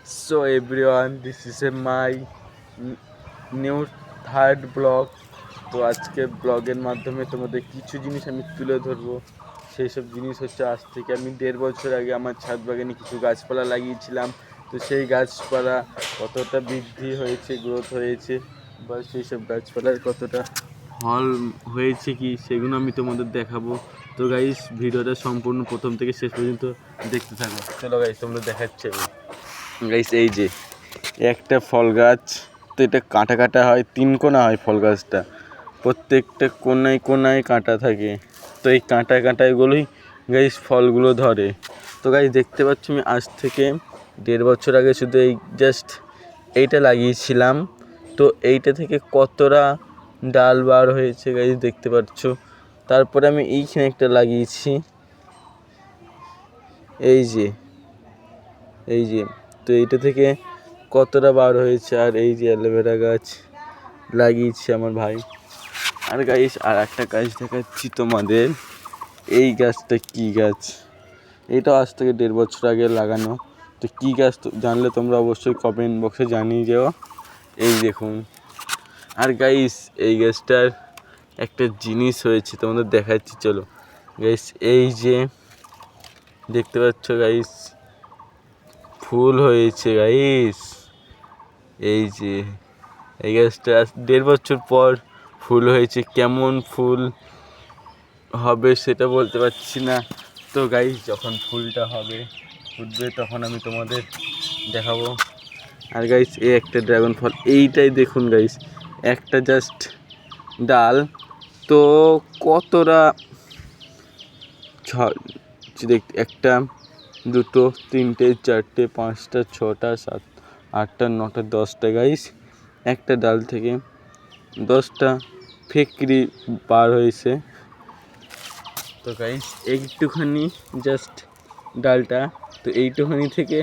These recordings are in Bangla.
So everyone, this is my new third blog. তো আজকে ব্লগের মাধ্যমে তোমাদের কিছু জিনিস আমি তুলে ধরবো। সেই সব জিনিস হচ্ছে, আজ থেকে আমি 1.5 বছর আগে আমার ছাদ বাগানে কিছু গাছপালা লাগিয়েছিলাম। তো সেই গাছপালা কতটা বৃদ্ধি হয়েছে, গ্রোথ হয়েছে, বা সেই সব গাছপালার কতটা ফল হয়েছে কি, সেগুলো আমি তোমাদের দেখাবো। তো গাইস, ভিডিওটা সম্পূর্ণ প্রথম থেকে শেষ পর্যন্ত দেখতে থাকো। চলো গাইস, তোমরা দেখাচ্ছি আমি। গাইস, এই যে একটা ফল গাছ, তো এটা কাঁটা কাটা হয়, 3 কোনা হয় ফল গাছটা, প্রত্যেকটা কোনায় কোনায় কাঁটা থাকে। তো এই কাঁটা কাঁটাগুলোই গাইস ফলগুলো ধরে। তো গাইস, দেখতে পাচ্ছ আমি আজ থেকে 1.5 বছর আগে শুধু এই জাস্ট এইটা লাগিয়েছিলাম। তো এইটা থেকে কতটা ডাল বার হয়েছে গাইস দেখতে পাচ্ছ। তারপরে আমি এইখানে একটা লাগিয়েছি, এই যে তো এইটা থেকে কতটা বার হয়েছে। আর এই যে অ্যালোভেরা গাছ লাগিয়েছি আমার ভাই। আর গাইস, আর একটা গাছ দেখাচ্ছি তোমাদের। এই গাছটা কি গাছ, এটা আজ থেকে 1.5 বছর আগে লাগানো। তো কী গাছ জানলে তোমরা অবশ্যই কমেন্ট বক্সে জানিয়ে যাও। এই দেখুন। আর গাইস, এই গাছটার একটা জিনিস হয়েছে, তোমাদের দেখাচ্ছি, চলো গাইস। এই যে দেখতে পাচ্ছ গাইস, ফুল হয়েছে গাইস। এই যে এই গাছটা 1.5 বছর পর ফুল হয়েছে। কেমন ফুল হবে সেটা বলতে পারছি না। তো গাইস, যখন ফুলটা হবে, ফুটবে, তখন আমি তোমাদের দেখাবো। আর গাইস, এই একটা ড্রাগন ফল, এইটাই দেখুন গাইস, একটা জাস্ট ডাল, তো কতটা দেখতে, 1টা 2টো 3টে 4টে 5টা 6টা 7 8টা 9টা 10টা গাইস, একটা ডাল থেকে 10টা ফেকরি বার হয়েছে। তো গাইস, এইটুখানি জাস্ট ডালটা, তো এইটুখানি থেকে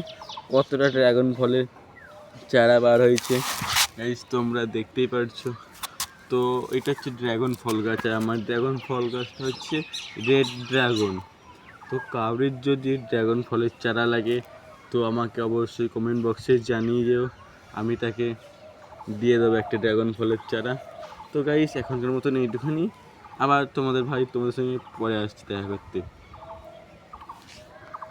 কতটা ড্রাগন ফলের চারা বার হয়েছে গাইস তোমরা দেখতেই পারছো। তো এটা হচ্ছে ড্রাগন ফল গাছ, আর আমার ড্রাগন ফল গাছটা হচ্ছে রেড ড্রাগন। তো কাউরির যদি ড্রাগন ফলের চারা লাগে, তো আমাকে অবশ্যই কমেন্ট বক্সে জানিয়ে যেও, আমি তাকে দিয়ে দেবো একটা ড্রাগন ফলের চারা। তো গাইস, এখনকার মতন এইটুখানি। আবার তোমাদের ভাই তোমাদের সঙ্গে পরে আসছি দেখা করতে।